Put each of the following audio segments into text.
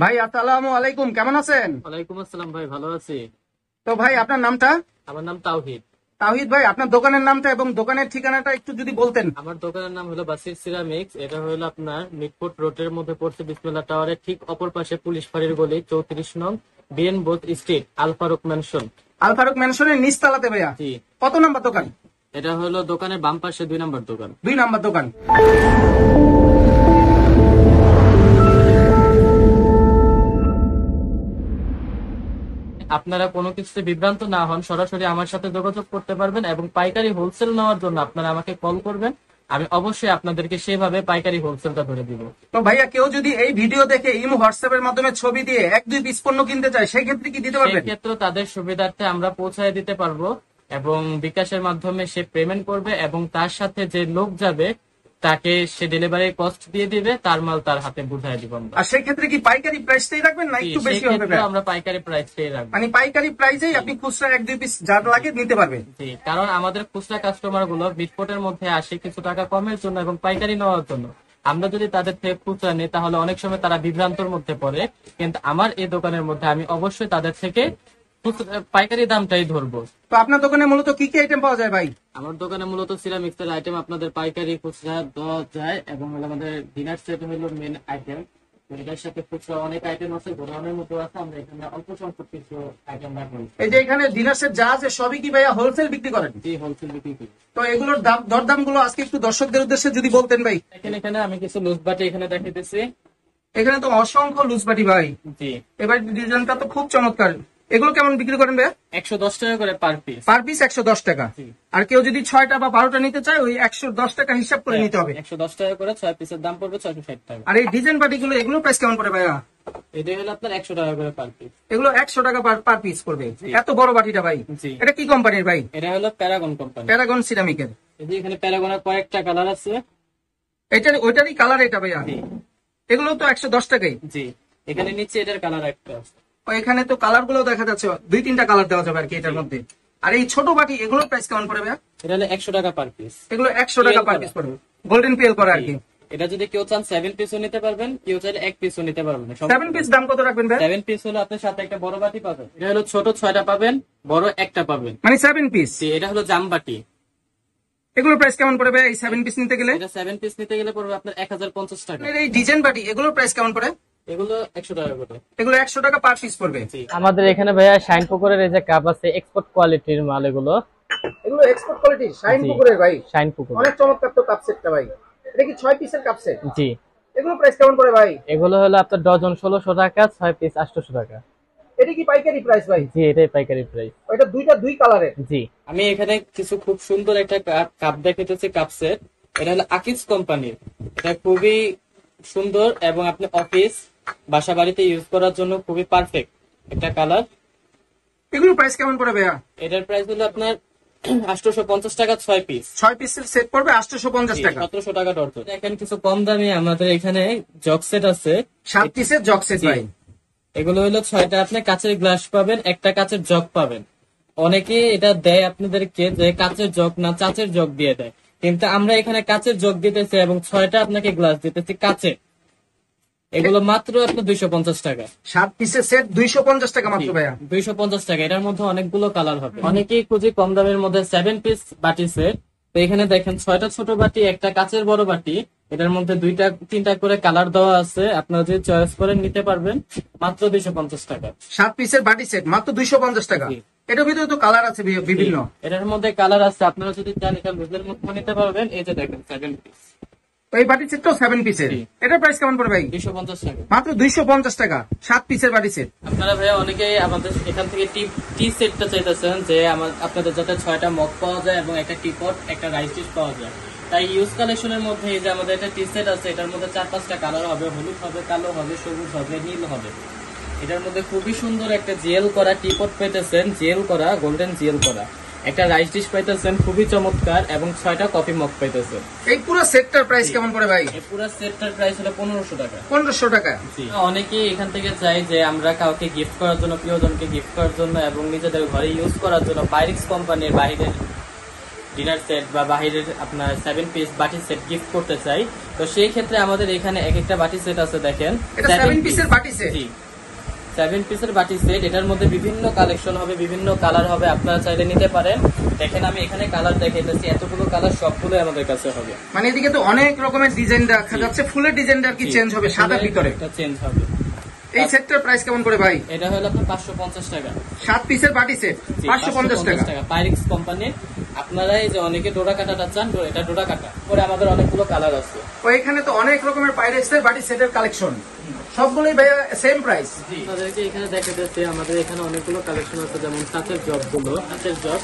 ভাই আসসালামু আলাইকুম, কেমন আছেন? ওয়ালাইকুম আসসালাম ভাই, ভালো আছি। তো ভাই আপনার নামটা? আমার নাম তাওহিদ। তাওহিদ ভাই, আপনার দোকানের নামটা এবং দোকানের ঠিকানাটা একটু যদি বলতেন। আমার দোকানের নাম হলো বাসির সিরামিক্স। এটা হলো আপনার মিটফোর্ট রোডের মধ্যে পড়ছে, বিসমিল্লাহ টাওয়ারের ঠিক অপর পাশে পুলিশ ফাঁড়ির গলি 34 নং BN both street, Al Faruk mansion. Al Faruk ম্যানশনের নিচতলাতে ভাইয়া? জি। কত নাম্বার দোকান? এটা হলো দোকানের বাম পাশে 2 নম্বর দোকান। 2 নাম্বার দোকান। আপনারা কোনো কিছুতে বিভ্রান্ত না হন, সরাসরি আমার সাথে যোগাযোগ করতে পারবেন এবং পাইকারি হোলসেল নেওয়ার জন্য আপনারা আমাকে কল করবেন। আমি অবশ্যই আপনাদেরকে সেভাবে পাইকারি হোলসেলটা ধরে দিব। তো ভাইয়া কেউ যদি এই ভিডিও দেখে ইমো হোয়াটসঅ্যাপ এর মাধ্যমে ছবি দিয়ে 1-2 পিস পণ্য কিনতে চায়, সেই ক্ষেত্রে কি দিতে পারবেন? সেক্ষেত্রে তাদের সুবিধার্থে আমরা পৌঁছায় দিতে পারবো এবং বিকাশের মাধ্যমে সে পেমেন্ট করবে এবং তার সাথে যে লোক যাবে তাকে সে ডেলিভারি কস্ট দিয়ে দিবে, তার মাল তার হাতে বুঝাই দিব আমরা। আর সেই ক্ষেত্রে কি পাইকারি প্রাইসটাই রাখবেন না একটু বেশি হবে? সেক্ষেত্রে আমরা পাইকারি প্রাইসটাই রাখবো। মানে পাইকারি প্রাইসেই আপনি খুচরা 1-2 পিস যা লাগে নিতে পারবেন? জি, কারণ আমাদের খুচরা কাস্টমার গুলো মিটফোর্টের মধ্যে আসে কিছু টাকা কমের জন্য এবং পাইকারি নেওয়ার জন্য। আমরা যদি তাদের থেকে খুচরা নিই তাহলে অনেক সময় তারা বিভ্রান্তর মধ্যে পড়ে, কিন্তু আমার এই দোকানের মধ্যে আমি অবশ্যই তাদের থেকে পাইকারি দামটাই ধরবো। তো আপনার দোকানে মূলত কি কি আইটেম পাওয়া যায় ভাই? আমার দোকানে মূলত সিরামিক্স এর আইটেম আপনাদের পাইকারি খুচরা দেওয়া যায় এবং আমাদের ডিনার সেট হলো মেন আইটেম। এটার সাথে খুচরা অনেক আইটেম আছে, গোডাউনের মধ্যে আছে। আমরা এখানে অল্প সংখ্যক কিছু আইটেম রাখবো। এই যে এখানে ডিনার সেট যা আছে সবই কি ভাইয়া হোলসেল বিক্রি করেন? জি, হোলসেল বিক্রি করি। তো এগুলোর দরদাম গুলো আজকে একটু দর্শকদের উদ্দেশ্যে যদি বলতেন ভাই। এখানে আমি কিছু লুজ বাটি এখানে দেখাইতেছি। এখানে তো অসংখ্য লুজ বাটি ভাই। জি। এবার ডিজাইনটা তো খুব চমৎকার। এগুলো কেমন বিক্রি করেন ভাই? 110 টাকা করে পার পিস। পার পিস 110 টাকা। আর কেউ যদি 6টা বা 12টা নিতে চায় ওই 110 টাকা হিসাব করে নিতে হবে। 110 টাকা করে 6 পিসের দাম পড়বে 660 টাকা। আর এই ডিজাইন বাটি গুলো এগুলো প্রাইস কেমন পড়ে ভাইয়া? এটা হলো আপনার 100 টাকা করে পার পিস। এগুলো 100 টাকা পার পিস পড়বে। এত বড় বাটিটা ভাই? জি। এটা কি কোম্পানির ভাই? এটা হলো প্যারাগন কোম্পানি। প্যারাগন সিরামিকের। এই যে এখানে প্যারাগনের কয়েকটা কালার আছে। ওইটারই কালার এটা ভাইয়া? এগুলো তো 110 টাকাই। জি। এখানে নিচে এটার কালার একটা আছে। এখানে তো কালার গুলো দেখা যাচ্ছে 2-3টা কালার দেওয়া যাবে আর কি এটার মধ্যে। আর এই ছোট বাটি এগুলোর প্রাইস কেমন পড়বে ভাইয়া? এটা হলো 100 টাকা পার পিস। এগুলো 100 টাকা পার পিস পড়বে, গোল্ডেন পিএল করা আর কি। এটা যদি কেউ চান 7 পিসও নিতে পারবেন, কেউ চাইলে 1 পিসও নিতে পারবেন। 7 পিস দাম কত রাখবেন ভাই? 7 পিস হলো আপনার সাথে একটা বড় বাটি পাবেন। এটা হলো ছোট 6টা পাবেন, বড় একটা পাবেন। মানে 7 পিস? জি, এটা হলো জাম বাটি। এগুলোর প্রাইস কেমন পড়বে এই 7 পিস নিতে গেলে? এটা 7 পিস নিতে গেলে পড়বে আপনার 1050 টাকা। এই ডিজাইন বাটি এগুলোর প্রাইস কেমন পড়ে? এগুলো 100 টাকা করে। এগুলো 100 টাকা পার পিস পড়বে। আমাদের এখানে ভাইয়া শাইন পুকুরের এই যে কাপ আছে, এক্সপোর্ট কোয়ালিটির মাল এগুলো। এগুলো এক্সপোর্ট কোয়ালিটি শাইন পুকুরের ভাই? শাইন পুকুর। অনেক চমৎকার তো কাপ সেটটা ভাই। এটা কি 6 পিসের কাপ সেট? জি। এগুলো প্রাইস কেমন পড়ে ভাই? এগুলো হলো আপনার ডজন 1600 টাকা, 6 পিস 800 টাকা। এটা কি পাইকারি প্রাইস ভাই? জি, এটাই পাইকারি প্রাইস। এটা দুইটা 2 কালারের? জি। আমি এখানে কিছু খুব সুন্দর একটা কাপ দেখাইতেছি, কাপ সেট। এটা হলো আকিজ কোম্পানির। এটা খুবই সুন্দর এবং আপনি অফিস বাসা বাড়িতে ইউজ করার জন্য খুবই পারফেক্ট একটা কালার। এগুলো প্রাইস কেমন পড়ে ভাইয়া? এটার প্রাইস হলো আপনার 850 টাকা 6 পিস। 6 পিসের সেট পড়বে 850 টাকা। 1700 টাকা ডর্জন। দেখেন কিছু কম দামে আমাদের এখানে জগ সেট আছে। 7 পিসের জগ সেট ভাই। এগুলো হলো 6টা আপনি কাচের গ্লাস পাবেন, একটা কাচের জগ পাবেন। অনেকে এটা দেয় আপনাদেরকে যে কাচের জগ না চাচের জগ দিয়ে দেয়, কিন্তু আমরা এখানে কাচের জগ দিতেছি এবং 6টা আপনাকে গ্লাস দিতেছি কাচের। এগুলো মাত্র আপনার 250 টাকা। 7 পিসের সেট 250 টাকা মাত্র ভাইয়া? 250 টাকা। এটার মধ্যে অনেকগুলো কালার হবে। অনেকেই খুঁজে কম দামের মধ্যে 7 পিস বাটি সেট। তো এখানে দেখেন 6টা ছোট বাটি, একটা কাচের বড় বাটি। এটার মধ্যে 2-3টা করে কালার দেওয়া আছে, আপনারা যদি চয়েস করে নিতে পারবেন মাত্র 250 টাকা। 7 পিসের বাটি সেট মাত্র 250 টাকা। এটার ভিতরে তো কালার আছে বিভিন্ন। এটার মধ্যে কালার আছে, আপনারা যদি চান এটা লুজের মধ্যে নিতে পারবেন। এই যে দেখেন 7 পিস। এই বাটি সেটটাও 7 পিসের। এটার প্রাইস কেমন পড়বে ভাই? 250 টাকা। মাত্র 250 টাকা 7 পিসের বাটি সেট। আপনারা ভাইয়া অনেকেই আমাদের এখান থেকে টি সেটটা চাইতেছেন যে আপনাদের যাতে 6টা মগ পাওয়া যায় এবং একটা টিপট, একটা রাইস ডিশ পাওয়া যায়। তাই ইউজ কালেকশনের মধ্যে এই যে আমাদের একটা টি সেট আছে, এটার মধ্যে 4-5টা কালার হবে, হলুদ হবে, কালো হবে, সবুজ হবে, নীল হবে। এটার মধ্যে খুবই সুন্দর একটা জেল করা টিপট পেতেছেন, জেল করা, গোল্ডেন জেল করা। একটা রাইস ডিশ পাইতেছেন খুবই চমৎকার এবং 6টা কফি মগ পাইতেছেন। এই পুরো সেটটার প্রাইস কেমন পড়ে ভাই? এই পুরো সেটটার প্রাইস হলো 1500 টাকা। 1500 টাকা। অনেকেই এখান থেকে চাই যে আমরা কাউকে গিফট করার জন্য, প্রিয়জনকে গিফট করার জন্য এবং নিজেদের ঘরে ইউজ করার জন্য পাইরিক্স কোম্পানির বাইরের ডিনার সেট বা বাহিরের আপনার 7 পিস বাটি সেট গিফট করতে চাই, তো সেই ক্ষেত্রে আমাদের এখানে এক একটা বাটি সেট আছে দেখেন। এটা 7 পিসের বাটি সেট। জি 7 পিসের বাটি সেট, এটার মধ্যে বিভিন্ন কালেকশন হবে, বিভিন্ন কালার হবে, আপনারা চাইলে নিতে পারেন। দেখেন আমি এখানে কালার দেখাইতেছি, এতগুলো কালার সবগুলো আমাদের কাছে হবে। মানে এদিকে তো অনেক রকমের ডিজাইন দেখা যাচ্ছে, ফুলের ডিজাইনটা কি চেঞ্জ হবে সাদার ভিতরে? এটা চেঞ্জ হবে। এই সেটটার প্রাইস কেমন করে ভাই? এটা হলো আপনার 550 টাকা। 7 পিসের বাটি সেট 550 টাকা। পাইরিক্স কোম্পানির। আপনারা এই যে অনেকে ডোরা কাটাটা চান, এটা ডোরা কাটা পরে আমাদের অনেকগুলো কালার আছে। ও এখানে তো অনেক রকমের পাইরেক্সের বাটি সেটের কালেকশন, সবগুলোই ভাইয়া সেম প্রাইস। আপনাদেরকে এখানে দেখা যাচ্ছে আমাদের এখানে অনেকগুলো কালেকশন আছে, যেমন কাঁচের জগ গুলো, কাঁচের জগ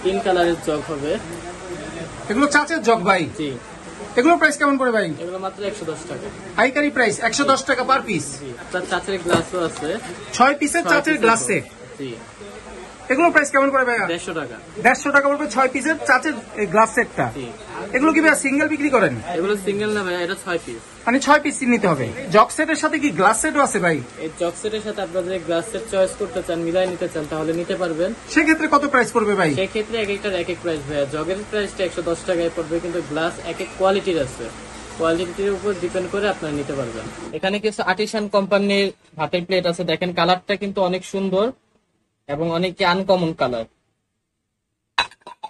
3 কালারের জগ হবে। এগুলো চাচের জগ ভাই। জি এগুলোর প্রাইস কেমন করে ভাই? এগুলো মাত্র 110 টাকা। পাইকারি প্রাইস 110 টাকা পার পিস। জি আপনার কাঁচের গ্লাসও আছে, 6 পিসের চাচের গ্লাস সেট। জি এগুলোর প্রাইস কেমন করে ভাইয়া? 150 টাকা। 150 টাকা পড়বে 6 পিসের চাচের গ্লাস সেটটা। জি এগুলো কি ভাইয়া সিঙ্গেল বিক্রি করেন? এগুলো সিঙ্গেল না ভাই, এটা 6 পিস। মানে 6 পিস নিতে হবে। জগ সেটের সাথে কি গ্লাস সেটও আছে ভাই? এই জগ সেটের সাথে আপনারা যদি গ্লাস সেট চয়েস করতে চান, মিলাই নিতে চান, তাহলে নিতে পারবেন। সেক্ষেত্রে কত প্রাইস পড়বে ভাই? সেক্ষেত্রে এক একটার এক এক প্রাইস ভাইয়া। জগের প্রাইসটা 110 টাকায় পড়বে, কিন্তু গ্লাস এক এক কোয়ালিটির আছে, কোয়ালিটির উপর ডিপেন্ড করে আপনারা নিতে পারবেন। এখানে কিছু আর্টিসান কোম্পানির ভাতের প্লেট আছে, দেখেন কালারটা কিন্তু অনেক সুন্দর এবং অনেক আনকমন কালার।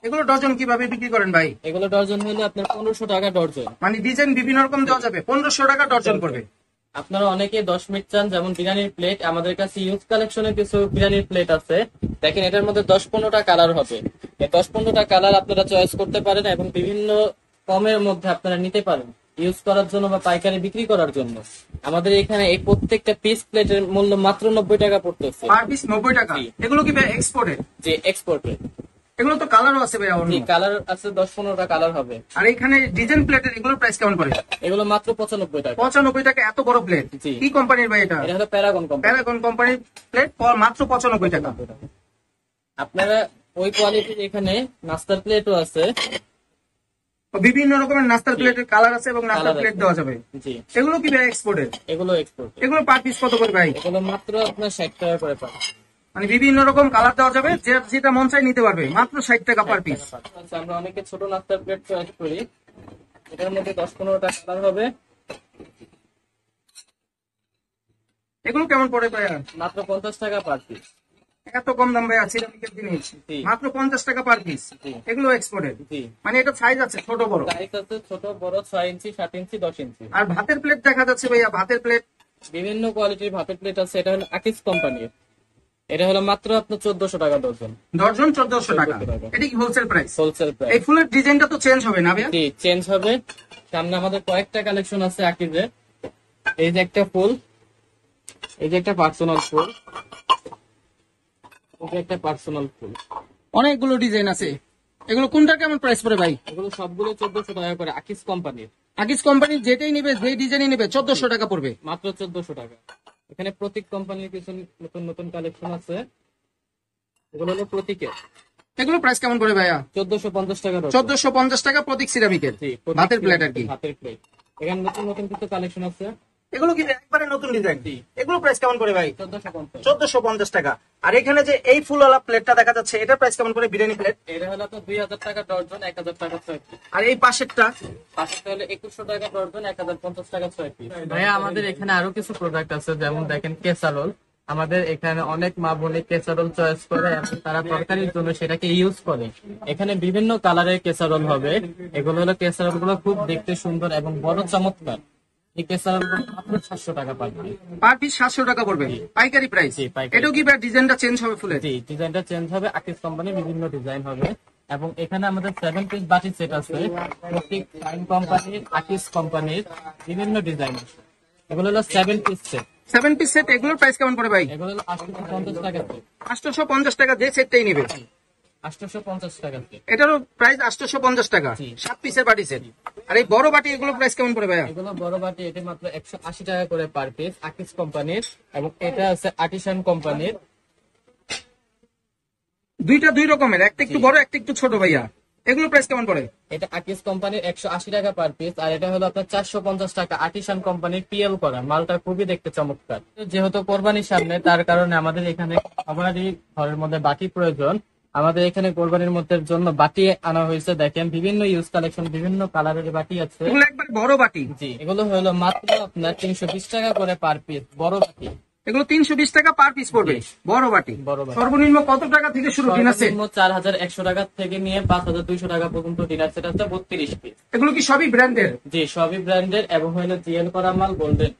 এগুলো ডজন কিভাবে বিক্রি করেন ভাই? এগুলো ডজন হলে আপনার 1500 টাকা ডজন। মানে ডিজাইন বিভিন্ন রকম দেওয়া যাবে, 1500 টাকা ডজন পড়বে। আপনারা অনেকে 10 মিনিট চান, যেমন বিরিয়ানির প্লেট, আমাদের কাছে ইউজ কালেকশনের কিছু বিরিয়ানির প্লেট আছে। দেখেন এটার মধ্যে 10-15টা কালার হবে, এই 10-15টা কালার আপনারা চয়েস করতে পারেন এবং বিভিন্ন কমের মধ্যে আপনারা নিতে পারেন ইউজ করার জন্য বা পাইকারি বিক্রি করার জন্য। আমাদের এখানে এই প্রত্যেকটা পিস প্লেটের মূল্য মাত্র 90 টাকা পড়তেছে। পার পিস 90 টাকা। এগুলো কি ভাই এক্সপোর্টেড? যে এক্সপোর্টেড। এগুলো তো কালারও আছে ভাই অন্য। কালার আছে 10-15টা কালার হবে। আর এখানে ডিজাইন প্লেটের এগুলোর প্রাইস কেমন পড়ে? এগুলো মাত্র 95 টাকা। 95 টাকা এত বড় প্লেট? জি। কি কোম্পানির ভাই এটা? এটা হলো প্যারাগন কোম্পানি। প্যারাগন কোম্পানির প্লেট মাত্র 95 টাকা। আপনারা ওই কোয়ালিটির এখানে নাস্তার প্লেটও আছে, বিভিন্ন রকমের নাস্তার প্লেটের কালার আছে এবং নাস্তার কালার প্লেট আছে। দেওয়া যাবে। জি এগুলো কি ভাই এক্সপোর্টেড? এগুলো এক্সপোর্ট। এগুলো পার পিস কত করে ভাই? এগুলো মাত্র আপনার 60 টাকা করে পাবেন। মানে বিভিন্ন রকম কালার দেওয়া যাবে, যেটা মন চাই নিতে পারবে, মাত্র 60 টাকা পার পিস। আচ্ছা, আমরা অনেকে ছোট নাস্তার প্লেট চয়েস করি, এটার মধ্যে 10-15টা কালার হবে। এগুলো কেমন পড়ে ভাই? মাত্র 50 টাকা পার পিস। এত কম দাম ভাই? সিরামিকের জিনিস জি। মাত্র 50 টাকা পার পিস। জি। এগুলো এক্সপোর্টেড। জি মানে এটা সাইজ আছে ছোট বড়। সাইজ আছে ছোট বড়, 6 ইঞ্চি, 7 ইঞ্চি, 10 ইঞ্চি। আর ভাতের প্লেট দেখা যাচ্ছে ভাইয়া, ভাতের প্লেট বিভিন্ন কোয়ালিটির ভাতের প্লেট আছে। এটা হলো আকিস কোম্পানির, এটা হলো মাত্র আপনার 1400 টাকা ডজন। ডজন 1400 টাকা। 1400 টাকা। এটা কি হোলসেল প্রাইস? Wholesale price. এই ফুলের ডিজাইনটা তো চেঞ্জ হবে না ভাইয়া? জি চেঞ্জ হবে। সামনে আমাদের কয়েকটা কালেকশন আছে আকিজের। এই যে একটা ফুল, এই যে একটা পার্সোনাল ফুল, এই যে একটা পার্সোনাল ফুল, অনেকগুলো ডিজাইন আছে। এগুলো কোনটা কেমন প্রাইস পড়ে ভাই? এগুলো সবগুলো 1400 টাকা করে আকিস কোম্পানির। আগিস কোম্পানির যেটাই নিবে, যেই ডিজাইনই নিবে 1400 টাকা পড়বে। মাত্র 1400 টাকা। এখানে প্রতীক কোম্পানির কিছু নতুন নতুন কালেকশন আছে, এগুলো হলো প্রতীকের। এগুলো প্রাইস কেমন করে ভাইয়া? 1450 টাকা ডজন। 1450 টাকা প্রতীক সিরামিকের জি, প্রতীক ভাতের প্লেট আর কি। ভাতের প্লেট। এখানে নতুন নতুন কিছু কালেকশন আছে। এগুলো কি একবারে নতুন ডিজাইন? জি। এগুলো প্রাইস কেমন করে ভাই? 1450। 1450 টাকা। আর এখানে যে এই ফুলওয়ালা প্লেটটা দেখা যাচ্ছে, এটা প্রাইস কেমন করে? বিরিয়ানি প্লেট। এটা হলো তো 2000 টাকা ডজন, 1000 টাকা 6 পিস। আর এই পাশেরটা পাশেরটা হলো 2100 টাকা ডজন, 1050 টাকা 6 পিস। ভাইয়া আমাদের এখানে আরো কিছু প্রোডাক্ট আছে, যেমন দেখেন কেসারোল। আমাদের এখানে অনেক মা বোনে কেসারোল চয়েস করে এবং তারা তরকারির জন্য সেটাকে ইউজ করে। এখানে বিভিন্ন কালারের কেসারোল হবে। এগুলো হলো কেসারোল গুলো খুব দেখতে সুন্দর এবং বড় চমৎকার। এই কেসারোল গুলো মাত্র 700 টাকা পাবে। পার পিস 700 টাকা পড়বে পাইকারি প্রাইস। জি, পাইকারি। এটাও কি ভাই ডিজাইনটা চেঞ্জ হবে ফুলের? জি ডিজাইনটা চেঞ্জ হবে, আকিস কোম্পানির বিভিন্ন ডিজাইন হবে। এবং এখানে আমাদের 7 পিস বাটি সেট আছে, প্রত্যেক ফাইন কোম্পানির, আকিস কোম্পানির বিভিন্ন ডিজাইন আছে। এগুলো হলো 7 পিস সেট। 7 piece set. এগুলোর প্রাইস কেমন পড়ে ভাই? এগুলো হলো 850 টাকা সেট। 850 টাকা যে সেটটাই নিবে। 850 টাকা সেট। এটারও প্রাইস 850 টাকা। জি। 7 পিসের বাটি সেট। আর এই বড় বাটি এগুলো প্রাইস কেমন পড়ে ভাইয়া? এগুলো বড় বাটি, এটা মাত্র 180 টাকা করে পার পিস, আকিস কোম্পানির। এবং এটা আছে আর্টিসান কোম্পানির। দুইটা দুই রকমের, একটা একটু বড়, একটা একটু ছোট ভাইয়া। এগুলো প্রাইস কেমন পড়ে? এটা আকিস কোম্পানির 180 টাকা পার পিস, আর এটা হলো আপনার 450 টাকা আর্টিসান কোম্পানির পিএল করা। মালটা খুবই দেখতে চমৎকার। যেহেতু কোরবানির সামনে, তার কারণে আমাদের এখানে সবারই ঘরের মধ্যে বাটি প্রয়োজন। আমাদের এখানে কোরবানির মধ্যে জন্য বাটি আনা হয়েছে, দেখেন বিভিন্ন ইউজ কালেকশন, বিভিন্ন কালারের বাটি আছে। এগুলো একবার বড় বাটি। জি, এগুলো হলো মাত্র আপনার 320 টাকা করে পার পিস, বড় বাটি। এগুলো 320 টাকা পার পিস পড়বে, বড় বাটি। বড় বাটি। সর্বনিম্ন কত টাকা থেকে শুরু ডিনার সেট? সর্বনিম্ন 4100 টাকা থেকে নিয়ে 5200 টাকা পর্যন্ত ডিনার সেট আছে 32 পিস। এগুলো কি সবই ব্র্যান্ডের? জি, সবই ব্র্যান্ডের এবং হলো জিএল করা মাল, গোল্ডেন।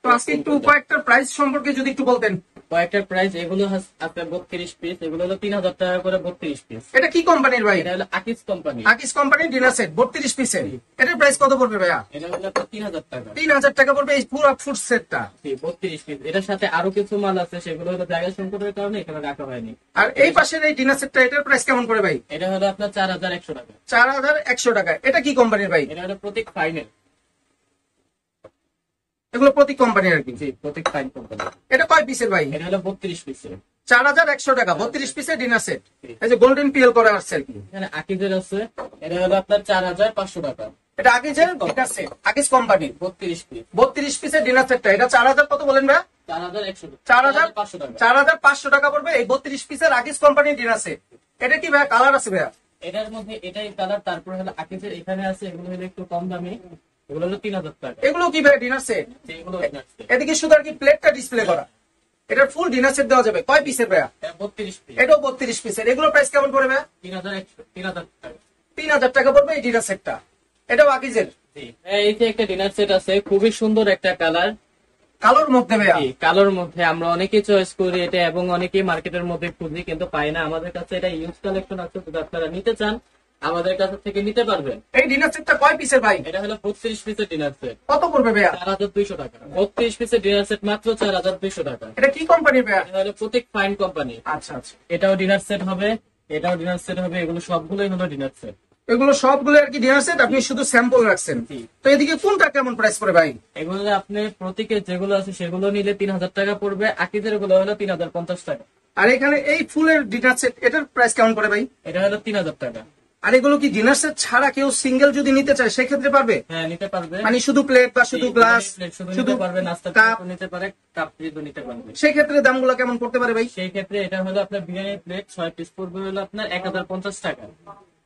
তো আজকে একটু কয়েকটা প্রাইস সম্পর্কে যদি একটু বলতেন। কয়েকটা প্রাইস, এগুলো আছে 32 পিস, এগুলো হলো 3000 টাকা করে 32 পিস। এটা কি কোম্পানির ভাই? এটা হলো আকিস কোম্পানি। আকিস কোম্পানির ডিনার সেট 32 পিসের। এটার প্রাইস কত পড়বে ভাইয়া? এটা হলো আপনার 3000 টাকা। 3000 টাকা পড়বে এই পুরো ফুড সেটটা। জি, 32 পিস। এটার সাথে আরো কিছু মাল আছে, সেগুলো হলো জায়গা সংকটের কারণে এখানে রাখা হয়নি। আর এই পাশের এই ডিনার সেটটা, এটার প্রাইস কেমন করে ভাই? এটা হলো আপনার 4100 টাকা। 4100 টাকা। এটা কি কোম্পানির ভাই? এটা হলো প্রতীক ফাইনাল। এগুলো প্রতীক কোম্পানির আর কি। জি, প্রতীক ফাইন কোম্পানি। এটা কয় পিসের ভাই? এটা হলো 32 পিসের। 4100 টাকা 32 পিসের ডিনার সেট। এই যে গোল্ডেন পিএল করা আসছে আর কি। এখানে আকিজের আছে, এটা হলো আপনার 4500 টাকা। এটা আকিজের ডিনার সেট, আকিজ কোম্পানির 32 পিস। 32 পিসের ডিনার সেটটা। এটা 4000 কত বলেন ভাই? 4100 4500 টাকা। 4500 টাকা পড়বে এই 32 পিসের আকিজ কোম্পানির ডিনার সেট। এটা কি ভাই কালার আছে ভাইয়া? এটার মধ্যে এটাই কালার, তারপরে হলো আকিজের এখানে আছে, এগুলো হলো একটু কম দামি, এগুলো হলো 3000 টাকা। এগুলো কি ভাই ডিনার সেট? জি, এগুলো ডিনার সেট। এদিকে শুধু আর কি প্লেটটা ডিসপ্লে করা। এটার ফুল ডিনার সেট দেওয়া যাবে। কয় পিসের ভাইয়া? এটা 32 পিস। এটাও 32 পিসের। এগুলো প্রাইস কেমন পড়বে ভাইয়া? 3000 টাকা। 3000 টাকা পড়বে এই ডিনার সেটটা। এটাও আকিজের। জি, এই যে একটা ডিনার সেট আছে, খুবই সুন্দর একটা কালার, কালোর মধ্যে ভাইয়া। কালোর মধ্যে আমরা অনেকে চয়েস করি এটা, এবং অনেকেই মার্কেটের মধ্যে খুঁজি কিন্তু পাই না। আমাদের কাছে এটা ইউজ কালেকশন আছে, যদি আপনারা নিতে চান আমাদের কাছে থেকে নিতে পারবেন। এই ডিনার সেটটা কয় পিসের ভাই? এটা হলো 32 পিসের ডিনার সেট। কত পড়বে ভাইয়া? 4200 টাকা। 32 পিসের ডিনার সেট মাত্র 4200 টাকা। এটা কি কোম্পানির ভাইয়া? এটা হলো প্রতীক ফাইন কোম্পানি। আচ্ছা আচ্ছা। এটাও ডিনার সেট হবে, এটাও ডিনার সেট হবে, এগুলো সবগুলোই হলো ডিনার সেট। এগুলো সবগুলো আর কি ডিনার সেট, আপনি শুধু স্যাম্পল রাখছেন। জি। তো এদিকে কোনটা কেমন প্রাইস পড়ে ভাই? এগুলো আপনি প্রতীকের যেগুলো আছে সেগুলো নিলে 3000 টাকা পড়বে, আকিজের গুলো হলো 3050 টাকা। আর এখানে এই ফুলের ডিনার সেট, এটার প্রাইস কেমন পড়ে ভাই? এটা হলো 3000 টাকা। আর এগুলো কি ডিনার সেট ছাড়া কেউ সিঙ্গেল যদি নিতে চায় সেক্ষেত্রে পারবে? হ্যাঁ, নিতে পারবে। মানে শুধু প্লেট বা শুধু গ্লাস, শুধু শুধু নিতে পারবে, নাস্তা কাপ, নিতে পারে, কাপ নিতে পারবে। সেই ক্ষেত্রে দামগুলো কেমন পড়তে পারে ভাই? সেই ক্ষেত্রে এটা হলো আপনার বিরিয়ানি প্লেট 6 পিস পড়বে হলো আপনার 1050 টাকা,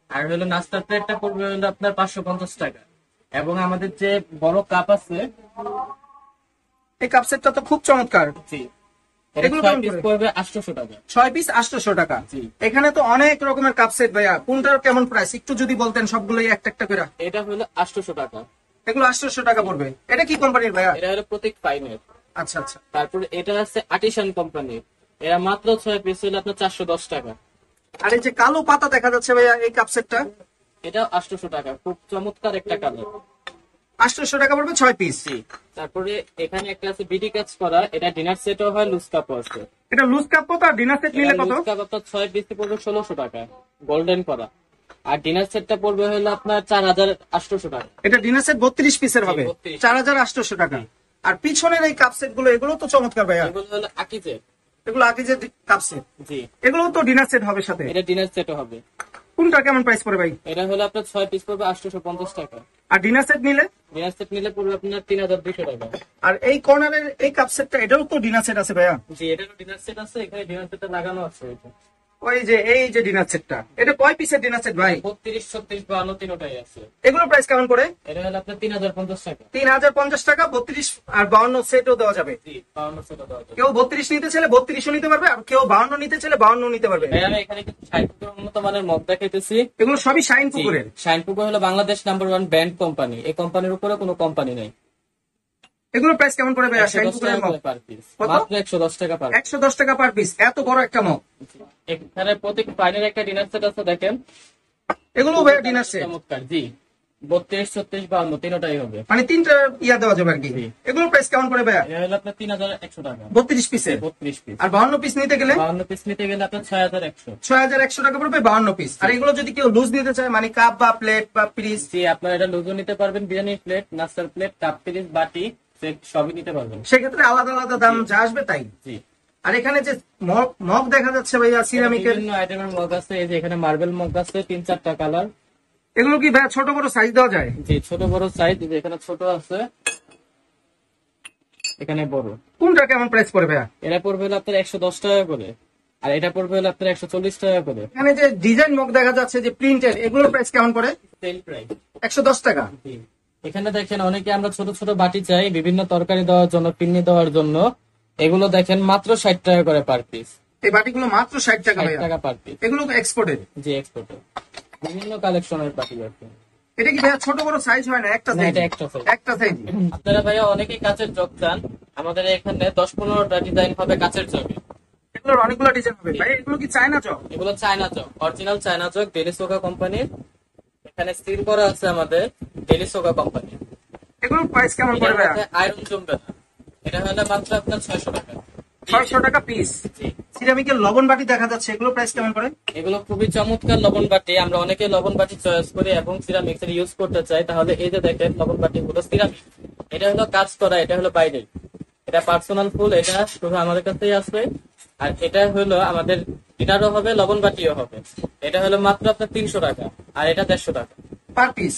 আর হলো নাস্তার প্লেটটা পড়বে হলো আপনার 550 টাকা। এবং আমাদের যে বড় কাপ আছে, এই কাপ সেটটা তো খুব চমৎকার। জি, এগুলো 6 কেমন পিস করে? পড়বে 800 টাকা। 6 পিস 800 টাকা। জি। এখানে তো অনেক রকমের কাপ সেট ভাইয়া, কোনটার কেমন প্রাইস একটু যদি বলতেন সবগুলোই একটা একটা করে। এটা হলো 800 টাকা। এগুলো 800 টাকা পড়বে। এটা কি কোম্পানির ভাইয়া? এটা হলো প্রতীক ফাইনের। আচ্ছা আচ্ছা। তারপরে এটা আছে আর্টিসান কোম্পানির, এরা মাত্র 6 পিস হলো আপনার 410 টাকা। আর এই যে কালো পাতা দেখা যাচ্ছে ভাইয়া এই কাপ সেটটা, এটাও 800 টাকা, খুব চমৎকার একটা কালার। 800 টাকা পড়বে 6 পিস। জি। তারপরে এখানে একটা আছে বিডি কাজ করা, এটা ডিনার সেটও হয়, লুজ কাপও আছে। এটা লুজ কাপ কত আর ডিনার সেট নিলে কত? লুজ কাপ আপনার 6 পিস পড়বে 1600 টাকা, গোল্ডেন করা। আর ডিনার সেটটা পড়বে হলো আপনার 4800 টাকা। এটা ডিনার সেট 32 পিসের হবে, 32 4800 টাকা। আর পিছনের এই কাপ সেট গুলো, এগুলো তো চমৎকার ভাইয়া। এগুলো হলো আকিজের। এগুলো আকিজের কাপ সেট। জি, এগুলো তো ডিনার সেট হবে সাথে। এটা ডিনার সেটও হবে। কোনটা কেমন প্রাইস পড়ে ভাই? এটা হলো আপনার 6 পিস পড়বে 850 টাকা। আর ডিনার সেট নিলে? ডিনার সেট নিলে পড়বে আপনার 3200 টাকা। আর এই কর্নারের এই কাপ সেটটা, এটাও তো ডিনার সেট আছে ভাইয়া? জি, এটারও ডিনার সেট আছে, এখানে ডিনার সেটটা লাগানো আছে। ওই যে এই যে ডিনার সেটটা, এটা কয় পিসের ডিনার সেট ভাই? 32, 36, 52 তিনটাই আছে। এগুলো প্রাইস কেমন পড়ে? এটা হলো আপনার 3050 টাকা। 3050 টাকা। 32 আর 52 সেটও দেওয়া যাবে। জি, 52 সেটও দেওয়া যাবে। কেউ 32 নিতে চাইলে 32ও নিতে পারবে, আর কেউ 52 নিতে চাইলে 52 নিতে পারবে। ভাই, আমি এখানে কিছু 60 উন্নত মানের মগ দেখাইতেছি। এগুলো সবই শাইন পুকুরের। শাইনপুকুর হলো বাংলাদেশ নাম্বার 1 ব্র্যান্ড কোম্পানি, এই কোম্পানির উপরে কোনো কোম্পানি নেই। এগুলো প্রাইস কেমন পড়ে ভাইয়া? শাইন 110 পুকুরের টাকা মগ করে পার পিস, কত? মাত্র 110 টাকা পার পিস। 110 টাকা পার পিস, এত বড় একটা মগ। এখানে প্রত্যেক ফাইনের একটা ডিনার সেট আছে, দেখেন এগুলো ভাইয়া ডিনার সেট চমৎকার। জি, 32, 36, 52 তিনটাই হবে। মানে তিনটা ইয়া দেওয়া যাবে আর কি। জি। এগুলো প্রাইস কেমন পড়ে ভাইয়া? এটা হলো আপনার 3100 টাকা। 32 পিসের। 32 পিস। আর 52 পিস নিতে গেলে? 52 পিস নিতে গেলে আপনার 6100। 6100 টাকা পড়বে 52 পিস। আর এগুলো যদি কেউ লুজ নিতে চায়, মানে কাপ বা প্লেট বা পিস? জি, আপনারা এটা লুজও নিতে পারবেন, বিরিয়ানি প্লেট, নাস্তার প্লেট, কাপ পিস, বাটি সেট সবই নিতে পারবেন। সেক্ষেত্রে আলাদা আলাদা দাম যা আসবে তাই। জি। আর এখানে যে মগ দেখা যাচ্ছে ভাইয়া সিরামিকের, বিভিন্ন আইটেমের মগ আছে, এই যে এখানে মার্বেল মগ আছে 3-4টা কালার। এগুলো কি ভাইয়া ছোট বড় সাইজ দেওয়া যায়? জি, ছোট বড় সাইজ, এখানে ছোট আছে, এখানে বড়। কোনটা কেমন প্রাইস পড়ে ভাইয়া? এরা পড়বে হলো আপনার 110 টাকা করে। আর এটা পড়বে হলো আপনার 140 টাকা করে। এখানে যে ডিজাইন মগ দেখা যাচ্ছে যে প্রিন্টেড, এগুলোর প্রাইস কেমন পড়ে? সেল প্রাইস 110 টাকা। এখানে দেখেন অনেকে আমরা ছোট ছোট বাটি চাই বিভিন্ন তরকারি দেওয়ার জন্য, পিন্নি দেওয়ার জন্য, এগুলো দেখেন মাত্র 60 টাকা করে পার পিস। এই বাটিগুলো মাত্র 60 টাকা 60 ভাইয়া। টাকা পার পিস। এগুলো এক্সপোর্টেড? জি এক্সপোর্টের বিভিন্ন কালেকশনের বাটি আছে। এটা কি ভাইয়া ছোট বড় সাইজ হয় না? একটা না, সাইজ? এটা একটা size। একটা সাইজ। আপনারা ভাইয়া অনেকেই কাচের জগ চান, আমাদের এখানে 10-15টা ডিজাইন হবে কাচের জগে। এগুলোর অনেকগুলো ডিজাইন হবে ভাই। এগুলো কি চায়না চক? এগুলো চায়না চক, অরিজিনাল চায়না চক, ডেলিসোকা কোম্পানির। এখানে সিল করা আছে আমাদের ডেলিসোকা কোম্পানি। এগুলোর প্রাইস কেমন এটার পড়ে ভাইয়া? মধ্যে আয়রন জমবে না। এটা হলো মাত্র আপনার 600 টাকা। 600 টাকা পিস। জি। সিরামিকের লবণ বাটি দেখা যাচ্ছে, এগুলো প্রাইস কেমন পড়ে? এগুলো খুবই চমৎকার লবণ বাটি। আমরা অনেকে লবণ বাটি চয়েস করি এবং সিরামিক্স এর ইউজ করতে চাই, তাহলে এই যে দেখেন লবণ বাটি গুলো সিরামিক। এটা হলো কাজ করা, এটা হলো বাইরে, এটা পার্সোনাল ফুল, এটা শুধু আমাদের কাছেই আছে। আর এটা হলো আমাদের ডিনারও হবে, লবণ বাটিও হবে। এটা হলো মাত্র আপনার 300 টাকা, আর এটা 150 টাকা পার পিস।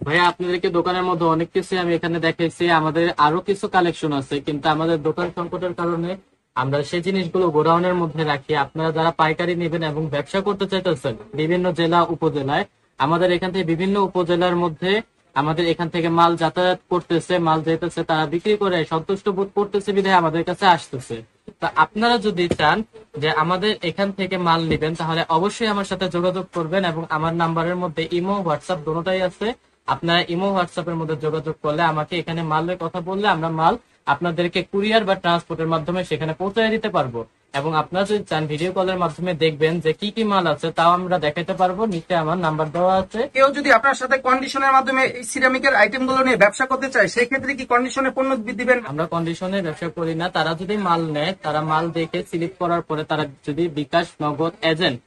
ভাইয়া আপনাদেরকে দোকানের মধ্যে অনেক কিছু আমি এখানে দেখাইছি, আমাদের আরো কিছু কালেকশন আছে, কিন্তু আমাদের দোকান সংকটের কারণে আমরা সেই জিনিসগুলো গোডাউনের মধ্যে রাখি। আপনারা যারা পাইকারি নেবেন এবং ব্যবসা করতে চাইতেছেন বিভিন্ন জেলা উপজেলায়, আমাদের এখান থেকে বিভিন্ন উপজেলার মধ্যে আমাদের এখান থেকে মাল যাতায়াত করতেছে, মাল যেতেছে, তারা বিক্রি করে সন্তুষ্ট বোধ করতেছে বিধায় আমাদের কাছে আসতেছে। তা আপনারা যদি চান যে আমাদের এখান থেকে মাল নেবেন, তাহলে অবশ্যই আমার সাথে যোগাযোগ করবেন এবং আমার নাম্বারের মধ্যে ইমো হোয়াটসঅ্যাপ দুটোটাই আছে। আপনারা ইমো হোয়াটসঅ্যাপের মধ্যে যোগাযোগ করলে আমাকে এখানে মালের কথা বললে আমরা মাল আপনাদেরকে কুরিয়ার বা ট্রান্সপোর্টের মাধ্যমে সেখানে পৌঁছে দিতে পারবো। এবং আপনারা যদি চান ভিডিও কলের মাধ্যমে দেখবেন যে কি কি মাল আছে, তাও আমরা দেখাতে পারবো। নিচে আমার নাম্বার দেওয়া আছে। কেউ যদি আপনার সাথে কন্ডিশনের মাধ্যমে এই সিরামিকের আইটেম গুলো নিয়ে ব্যবসা করতে চায়, সেই ক্ষেত্রে কি কন্ডিশনে পণ্য দিবেন? আমরা কন্ডিশনে ব্যবসা করি না। তারা যদি মাল নেয়, তারা মাল দেখে সিলেক্ট করার পরে তারা যদি বিকাশ, নগদ, এজেন্ট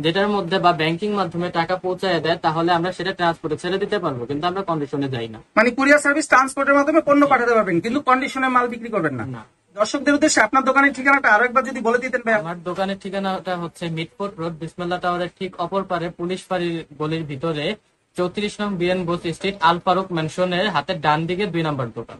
যেটার মধ্যে বা ব্যাংকিং মাধ্যমে টাকা পৌঁছায় দেয়, তাহলে আমরা সেটা ট্রান্সপোর্টে ছেড়ে দিতে পারবো, কিন্তু আমরা কন্ডিশনে যাই না। মানে কুরিয়ার সার্ভিস ট্রান্সপোর্টের মাধ্যমে পণ্য পাঠাতে পারবেন, কিন্তু কন্ডিশনে মাল বিক্রি করবেন না। না। দর্শকদের উদ্দেশ্যে আপনার দোকানের ঠিকানাটা আরো একবার যদি বলে দিতেন ভাই। আমার দোকানের ঠিকানাটা হচ্ছে মিটফোর্ট রোড, বিসমিল্লাহ টাওয়ারের ঠিক অপর পারে, পুলিশ ফাঁড়ির গলির ভিতরে, 34 নং বিএন বোস স্ট্রিট, আল ফারুক ম্যানশনের হাতের ডান দিকে 2 নম্বর দোকান।